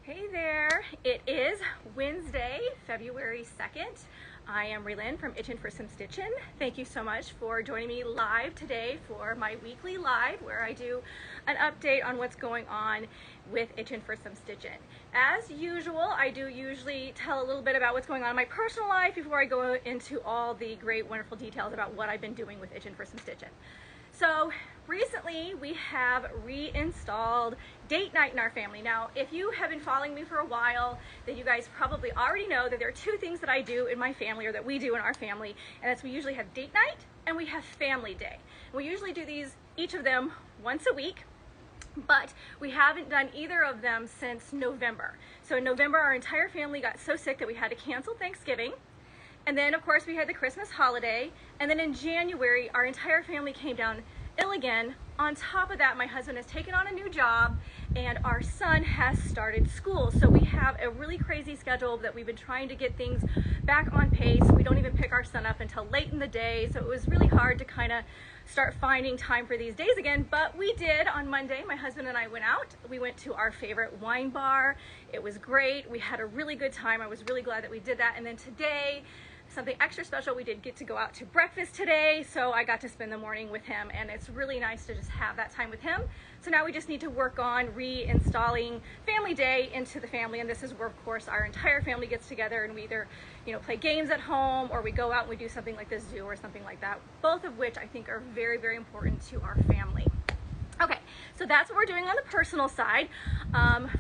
Hey there, it is Wednesday, February 2nd. I am Raylan from Itchin' for Some Stitchin'. Thank you so much for joining me live today for my weekly live where I do an update on what's going on with Itchin' for Some Stitchin'. As usual, I do usually tell a little bit about what's going on in my personal life before I go into all the great, wonderful details about what I've been doing with Itchin' for Some Stitchin'. So recently we have reinstalled date night in our family. Now, if you have been following me for a while, then you guys probably already know that there are two things that I do in my family, or that we do in our family, and that's we usually have date night and we have family day. We usually do these, each of them, once a week, but we haven't done either of them since November. So in November, our entire family got so sick that we had to cancel Thanksgiving. And then, of course, we had the Christmas holiday. And then in January, our entire family came down ill again. On top of that, my husband has taken on a new job and our son has started school. So we have a really crazy schedule that we've been trying to get things back on pace. We don't even pick our son up until late in the day. So it was really hard to kind of start finding time for these days again. But we did on Monday. My husband and I went out. We went to our favorite wine bar. It was great. We had a really good time. I was really glad that we did that. And then today, something extra special, we did get to go out to breakfast today, so I got to spend the morning with him, and it's really nice to just have that time with him. So now we just need to work on reinstalling Family Day into the family, and this is where, of course, our entire family gets together and we either, play games at home, or we go out and we do something like the zoo or something like that, both of which I think are very, very important to our family. Okay, so that's what we're doing on the personal side.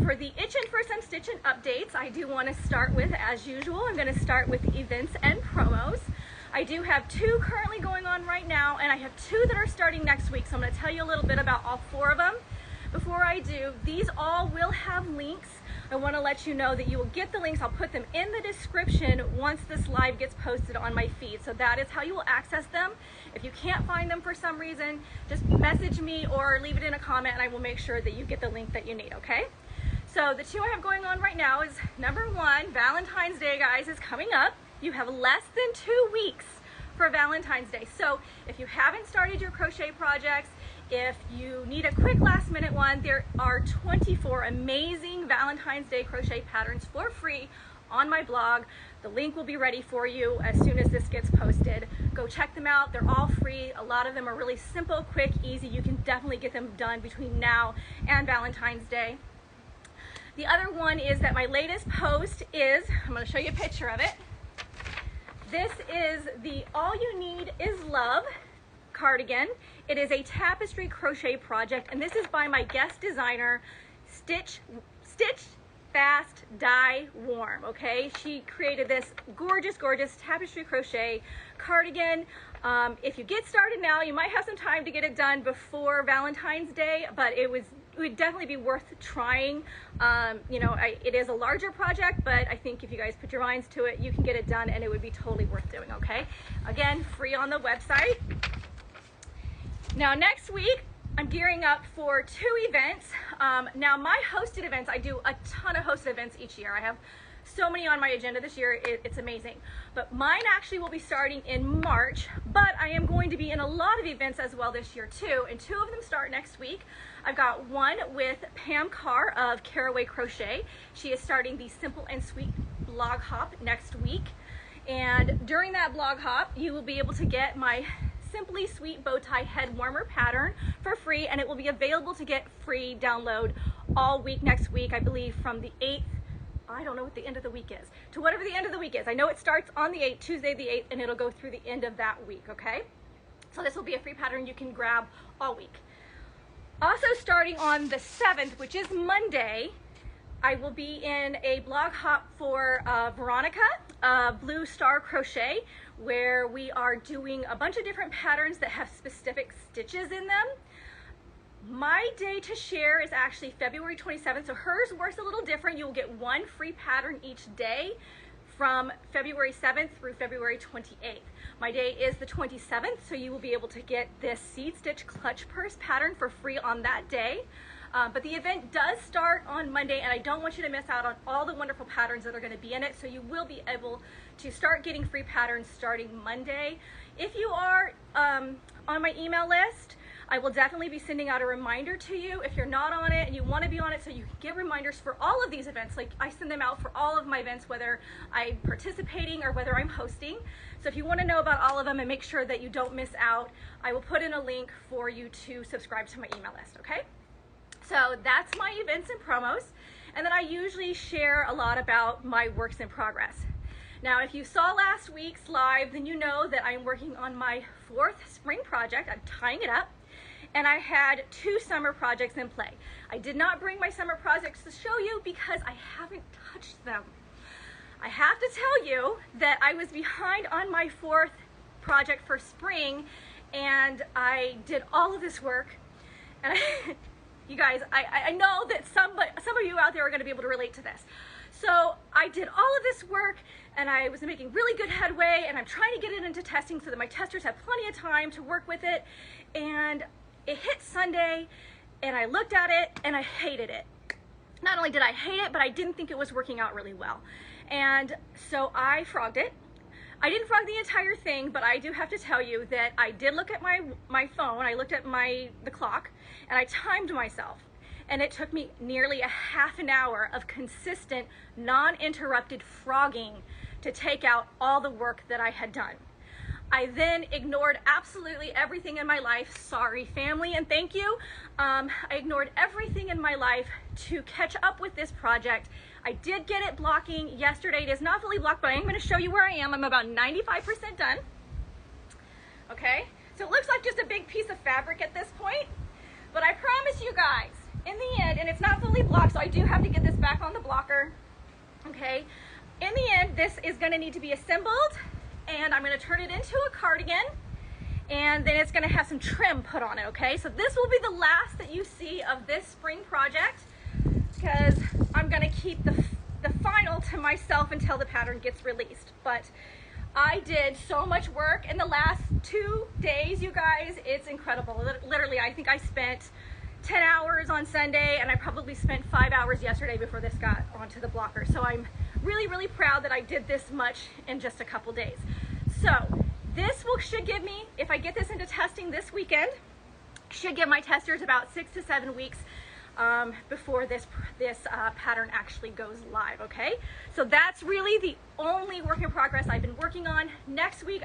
For the Itchin' for Some Stitchin' updates, I do want to start with, as usual, I'm going to start with events and promos. I do have two currently going on right now, and I have two that are starting next week, so I'm going to tell you a little bit about all four of them. Before I do, these all will have links. I want to let you know that you will get the links. I'll put them in the description once this live gets posted on my feed. So that is how you will access them. If you can't find them for some reason, just message me or leave it in a comment and I will make sure that you get the link that you need, okay? So the two I have going on right now is, number one, Valentine's Day, guys, is coming up. You have less than 2 weeks for Valentine's Day. So if you haven't started your crochet projects, if you need a quick last minute one, there are 24 amazing Valentine's Day crochet patterns for free on my blog. The link will be ready for you as soon as this gets posted. Go check them out. They're all free. A lot of them are really simple, quick, easy. You can definitely get them done between now and Valentine's Day. The other one is that my latest post is, I'm going to show you a picture of it. This is the All You Need Is Love cardigan. It is a tapestry crochet project, and this is by my guest designer, Stitch Fast Dye Warm. Okay, she created this gorgeous tapestry crochet cardigan. If you get started now, you might have some time to get it done before Valentine's Day, but it would definitely be worth trying. It is a larger project, but I think if you guys put your minds to it, you can get it done and it would be totally worth doing, okay? Again, free on the website. Now next week, I'm gearing up for two events. Now my hosted events, I do a ton of hosted events each year. I have so many on my agenda this year, it's amazing. But mine actually will be starting in March, but I am going to be in a lot of events as well this year too, and two of them start next week. I've got one with Pam Carr of Caraway Crochet. She is starting the Simple and Sweet blog hop next week. And during that blog hop, you will be able to get my Simply Sweet bow tie head warmer pattern for free, and it will be available to get free download all week next week, I believe from the 8th, I don't know what the end of the week is, to whatever the end of the week is. I know it starts on the 8th, Tuesday the 8th, and it'll go through the end of that week, okay? So this will be a free pattern you can grab all week. Also starting on the 7th, which is Monday, I will be in a blog hop for Veronica, Blue Star Crochet, where we are doing a bunch of different patterns that have specific stitches in them. My day to share is actually February 27th, so hers works a little different. You will get one free pattern each day from February 7th through February 28th. My day is the 27th, so you will be able to get this seed stitch clutch purse pattern for free on that day. But the event does start on Monday, and I don't want you to miss out on all the wonderful patterns that are going to be in it, so you will be able to start getting free patterns starting Monday. If you are on my email list, I will definitely be sending out a reminder to you if you're not on it and you want to be on it, so you can get reminders for all of these events. Like, I send them out for all of my events, whether I'm participating or whether I'm hosting. So if you want to know about all of them and make sure that you don't miss out, I will put in a link for you to subscribe to my email list, okay? So that's my events and promos. And then I usually share a lot about my works in progress. Now, if you saw last week's live, then you know that I'm working on my 4th spring project. I'm tying it up. And I had 2 summer projects in play. I did not bring my summer projects to show you because I haven't touched them. I have to tell you that I was behind on my 4th project for spring, and I did all of this work. And you guys, I know that some of you out there are going to be able to relate to this. So I did all of this work, and I was making really good headway, and I'm trying to get it into testing so that my testers have plenty of time to work with it. And it hit Sunday, and I looked at it, and I hated it. Not only did I hate it, but I didn't think it was working out really well. And so I frogged it. I didn't frog the entire thing, but I do have to tell you that I did look at my phone. I looked at the clock, and I timed myself. And it took me nearly a half an hour of consistent, non-interrupted frogging to take out all the work that I had done. I then ignored absolutely everything in my life. Sorry, family, and thank you. I ignored everything in my life to catch up with this project. I did get it blocking yesterday. It is not fully blocked, but I am going to show you where I am. I'm about 95% done. Okay, so it looks like just a big piece of fabric at this point, but I promise you guys, in the end, and it's not fully blocked, so I do have to get this back on the blocker. Okay, in the end, this is going to need to be assembled, and I'm going to turn it into a cardigan, and then it's going to have some trim put on it. Okay, so this will be the last that you see of this spring project, because I'm going to keep the final to myself until the pattern gets released. But I did so much work in the last 2 days, you guys. It's incredible. Literally, I think I spent 10 hours on Sunday, and I probably spent 5 hours yesterday before this got onto the blocker. So I'm really, really proud that I did this much in just a couple days. So this should give me, if I get this into testing this weekend, should give my testers about 6 to 7 weeks before this pattern actually goes live. Okay, so that's really the only work in progress I've been working on. Next week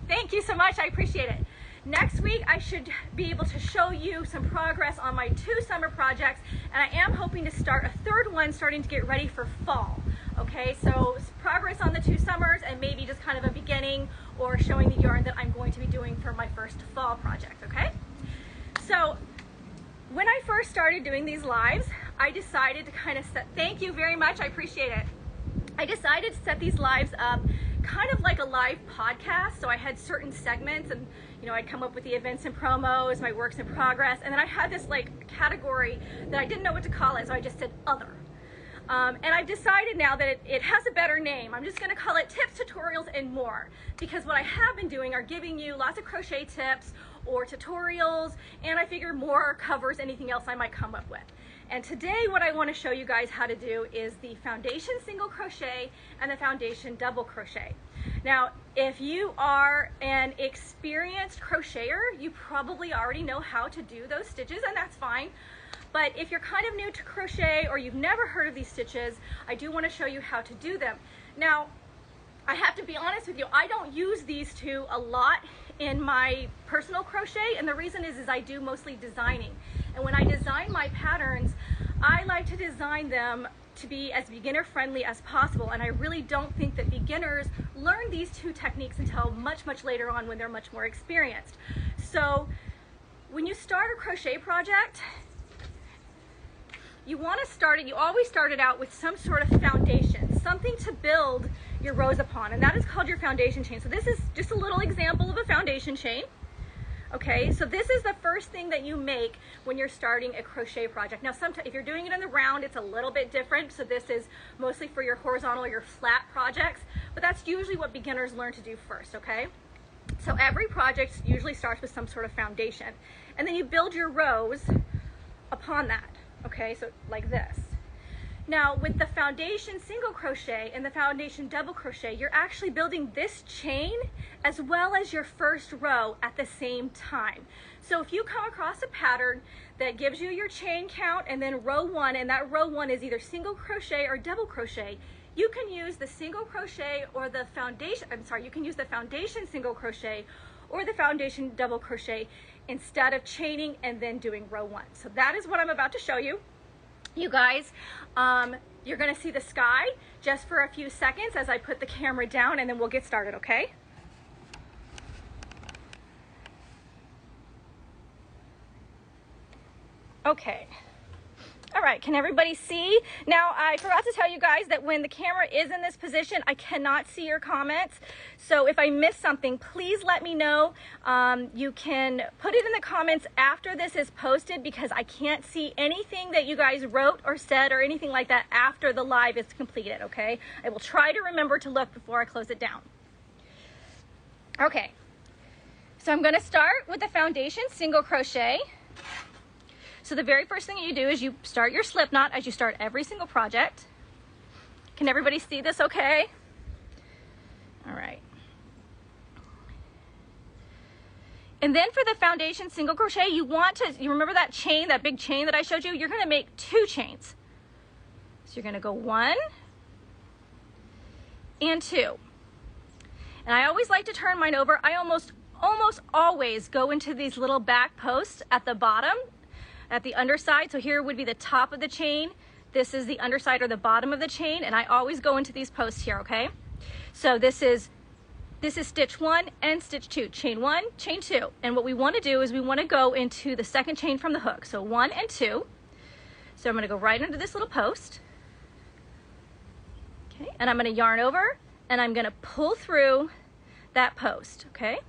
thank you so much, I appreciate it. Next week I should be able to show you some progress on my 2 summer projects, and I am hoping to start a 3rd one, starting to get ready for fall. Okay, so progress on the 2 summers, and maybe just kind of a beginning or showing the yarn that I'm going to be doing for my first fall project. Okay, so when I first started doing these lives, I decided to kind of thank you very much, I appreciate it. I decided to set these lives up kind of like a live podcast. So I had certain segments, and I'd come up with the events and promos, my works in progress, and then I had this like category that I didn't know what to call it, so I just said other. And I've decided now that it has a better name. I'm just going to call it tips, tutorials, and more, because what I have been doing are giving you lots of crochet tips or tutorials, and I figure more covers anything else I might come up with. And today what I want to show you guys how to do is the foundation single crochet and the foundation double crochet. Now, if you are an experienced crocheter, you probably already know how to do those stitches, and that's fine. But if you're kind of new to crochet or you've never heard of these stitches, I do want to show you how to do them. Now, I have to be honest with you, I don't use these 2 a lot in my personal crochet, and the reason is I do mostly designing. And when I design my patterns, I like to design them to be as beginner friendly as possible, and I really don't think that beginners learn these 2 techniques until much, much later on when they're much more experienced. So when you start a crochet project, you always start it out with some sort of foundation, something to build your rows upon, and that is called your foundation chain. So this is just a little example of a foundation chain. Okay, so this is the first thing that you make when you're starting a crochet project. Now, sometimes if you're doing it in the round, it's a little bit different. So this is mostly for your horizontal or your flat projects, but that's usually what beginners learn to do first. Okay, so every project usually starts with some sort of foundation, and then you build your rows upon that. Okay, so like this. Now with the foundation single crochet and the foundation double crochet, you're actually building this chain as well as your first row at the same time. So if you come across a pattern that gives you your chain count and then row 1, and that row 1 is either single crochet or double crochet, you can use the single crochet or the foundation, you can use the foundation single crochet or the foundation double crochet instead of chaining and then doing row 1. So that is what I'm about to show you. You guys, you're gonna see the sky just for a few seconds as I put the camera down, and then we'll get started, okay? Okay. All right, can everybody see? Now, I forgot to tell you guys that when the camera is in this position, I cannot see your comments. So if I miss something, please let me know. You can put it in the comments after this is posted, because I can't see anything that you guys wrote or said or anything like that after the live is completed, okay? I will try to remember to look before I close it down. Okay, so I'm gonna start with the foundation single crochet. So the very first thing you do is you start your slip knot as you start every single project. Can everybody see this okay? All right. And then for the foundation single crochet, you remember that chain, that big chain that I showed you? You're gonna make 2 chains. So you're gonna go 1 and 2. And I always like to turn mine over. I almost always go into these little back posts at the bottom, at the underside. So here would be the top of the chain. This is the underside or the bottom of the chain, and I always go into these posts here, okay? So this is stitch 1 and stitch 2, chain 1, chain 2. And what we want to do is we want to go into the second chain from the hook. So 1 and 2. So I'm going to go right under this little post. Okay, and I'm going to yarn over and I'm going to pull through that post, okay?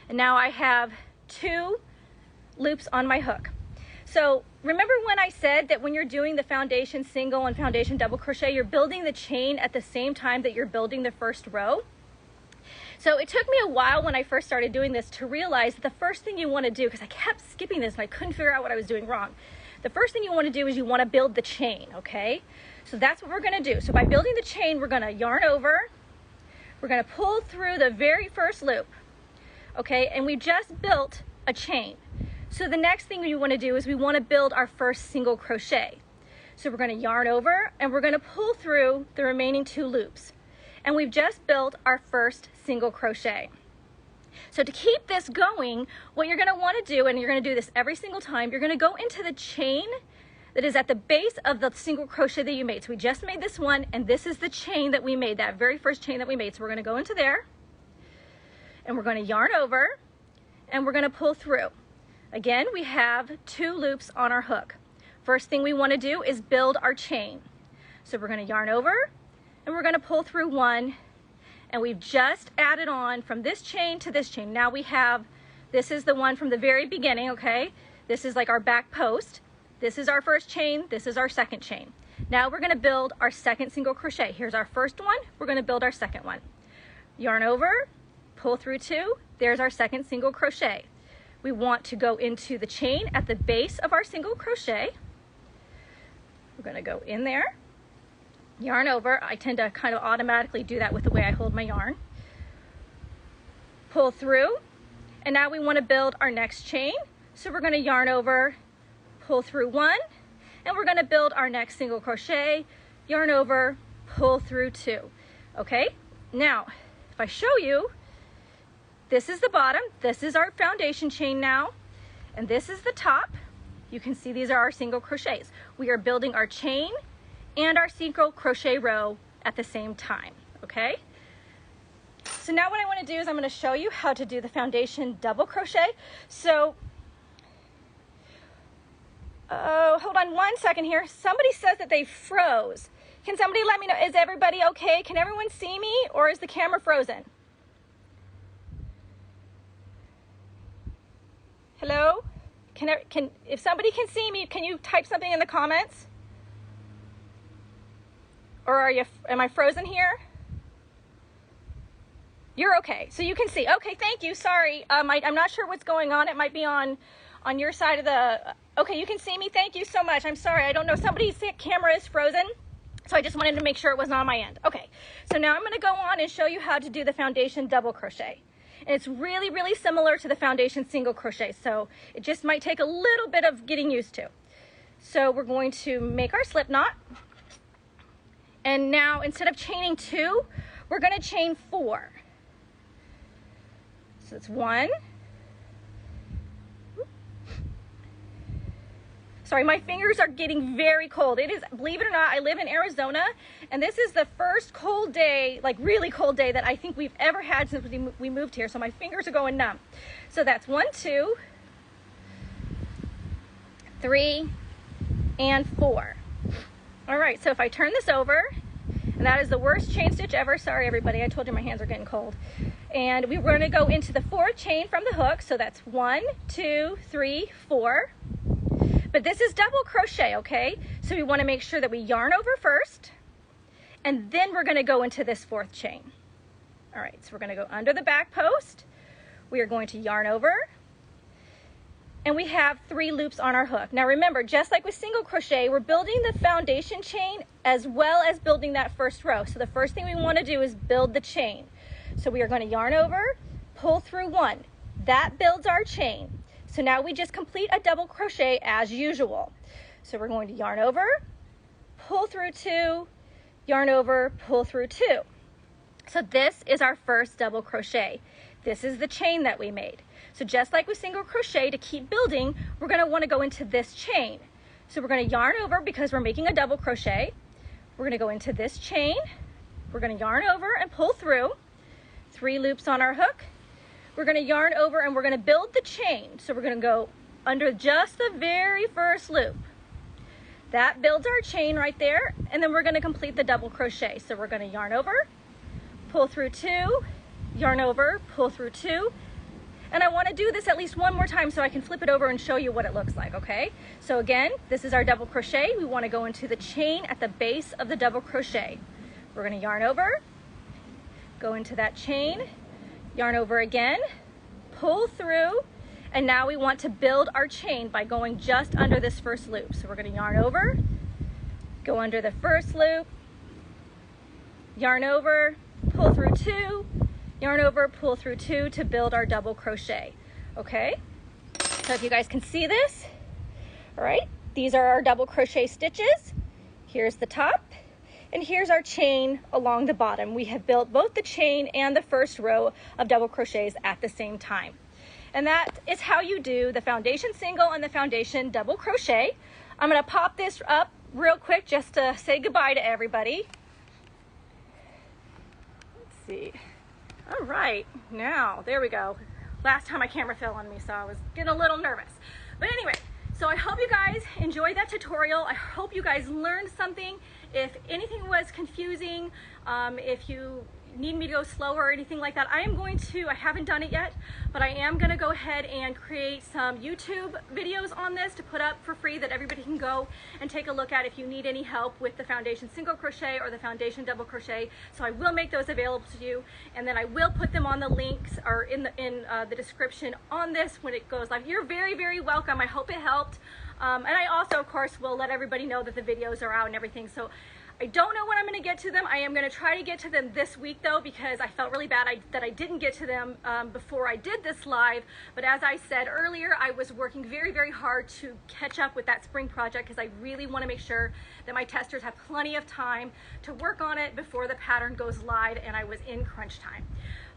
And now I have 2 loops on my hook. So remember when I said that when you're doing the foundation single and foundation double crochet, you're building the chain at the same time that you're building the first row? So it took me a while when I first started doing this to realize that the first thing you want to do, because I kept skipping this and I couldn't figure out what I was doing wrong. The first thing you want to do is you want to build the chain, okay? So that's what we're going to do. So by building the chain, we're going to yarn over. We're going to pull through the very first loop, okay? And we just built a chain. So the next thing we want to do is we want to build our first single crochet. So we're going to yarn over and we're going to pull through the remaining 2 loops. And we've just built our first single crochet. So to keep this going, what you're going to want to do, and you're going to do this every single time, you're going to go into the chain that is at the base of the single crochet that you made. So we just made this one, and this is the chain that we made, that very first chain that we made. So we're going to go into there and we're going to yarn over and we're going to pull through. Again, we have 2 loops on our hook. First thing we want to do is build our chain. So we're going to yarn over and we're going to pull through 1, and we've just added on from this chain to this chain. Now we have, this is the one from the very beginning, okay? This is like our back post. This is our first chain, this is our second chain. Now we're going to build our second single crochet. Here's our first one, we're going to build our second one. Yarn over, pull through 2, there's our second single crochet. We want to go into the chain at the base of our single crochet. We're going to go in there, yarn over. I tend to kind of automatically do that with the way I hold my yarn. Pull through, and now we want to build our next chain. So we're going to yarn over, pull through 1, and we're going to build our next single crochet, yarn over, pull through 2. Okay, now if I show you, this is the bottom, this is our foundation chain now, and this is the top. You can see these are our single crochets. We are building our chain and our single crochet row at the same time, okay? So now what I want to do is I'm going to show you how to do the foundation double crochet. So, hold on 1 second here. Somebody says that they froze. Can somebody let me know, is everybody okay? Can everyone see me, or is the camera frozen? Hello? If somebody can see me, can you type something in the comments? Or am I frozen here? You're okay, so you can see. Okay, thank you, sorry. I'm not sure what's going on. It might be on your side of the, okay, you can see me, thank you so much. I'm sorry, I don't know, somebody's camera is frozen. So I just wanted to make sure it wasn't on my end. Okay, so now I'm going to go on and show you how to do the foundation double crochet. And it's really, really similar to the foundation single crochet, so it just might take a little bit of getting used to. So we're going to make our slip knot. And now instead of chaining 2, we're going to chain 4. So it's 1. Sorry, my fingers are getting very cold. It is, believe it or not, I live in Arizona, and this is the first cold day, like really cold day, that I think we've ever had since we moved here. So my fingers are going numb. So that's 1, 2, 3, and 4. All right, so if I turn this over, and that is the worst chain stitch ever. Sorry, everybody. I told you my hands are getting cold. And we're going to go into the 4th chain from the hook. So that's 1, 2, 3, 4. But this is double crochet, okay? So we want to make sure that we yarn over first, and then we're going to go into this 4th chain. All right, so we're going to go under the back post. We are going to yarn over, and we have 3 loops on our hook. Now remember, just like with single crochet, we're building the foundation chain as well as building that first row. So the first thing we want to do is build the chain. So we are going to yarn over, pull through 1. That builds our chain. So now we just complete a double crochet as usual. So we're going to yarn over, pull through 2, yarn over, pull through 2. So this is our first double crochet. This is the chain that we made. So just like with single crochet, to keep building, we're going to want to go into this chain. So we're going to yarn over because we're making a double crochet. We're going to go into this chain. We're going to yarn over and pull through. 3 loops on our hook. We're going to yarn over and we're going to build the chain. So we're going to go under just the very first loop. That builds our chain right there, and then we're going to complete the double crochet. So we're going to yarn over, pull through 2, yarn over, pull through 2. And I want to do this at least one more time so I can flip it over and show you what it looks like, okay? So again, this is our double crochet. We want to go into the chain at the base of the double crochet. We're going to yarn over, go into that chain, yarn over again, pull through, and now we want to build our chain by going just under this first loop. So we're going to yarn over, go under the first loop, yarn over, pull through 2, yarn over, pull through 2 to build our double crochet. Okay, so if you guys can see this, all right, these are our double crochet stitches. Here's the top, and here's our chain along the bottom. We have built both the chain and the first row of double crochets at the same time. And that is how you do the foundation single and the foundation double crochet. I'm going to pop this up real quick just to say goodbye to everybody. Let's see. All right, now, there we go. Last time my camera fell on me, so I was getting a little nervous. But anyway, so I hope you guys enjoyed that tutorial. I hope you guys learned something. If anything was confusing, if you need me to go slower or anything like that, I haven't done it yet, but I am gonna go ahead and create some YouTube videos on this to put up for free that everybody can go and take a look at if you need any help with the foundation single crochet or the foundation double crochet. So I will make those available to you, and then I will put them on the links or in the description on this when it goes live. You're very, very welcome. I hope it helped. And I also, of course, will let everybody know that the videos are out and everything. So I don't know when I'm going to get to them. I am going to try to get to them this week, though, because I felt really bad that I didn't get to them before I did this live. But as I said earlier, I was working very, very hard to catch up with that spring project because I really want to make sure that my testers have plenty of time to work on it before the pattern goes live, and I was in crunch time.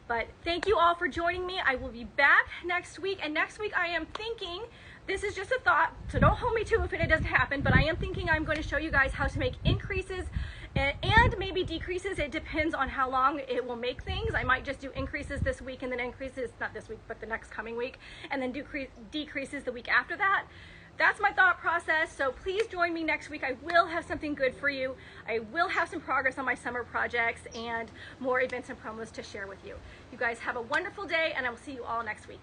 But thank you all for joining me. I will be back next week, and next week I am thinking, this is just a thought, so don't hold me to it if it doesn't happen, but I am thinking I'm going to show you guys how to make increases and maybe decreases. It depends on how long it will make things. I might just do increases this week and then increases, not this week, but the next coming week, and then decreases the week after that. That's my thought process, so please join me next week. I will have something good for you. I will have some progress on my summer projects and more events and promos to share with you. You guys have a wonderful day, and I will see you all next week.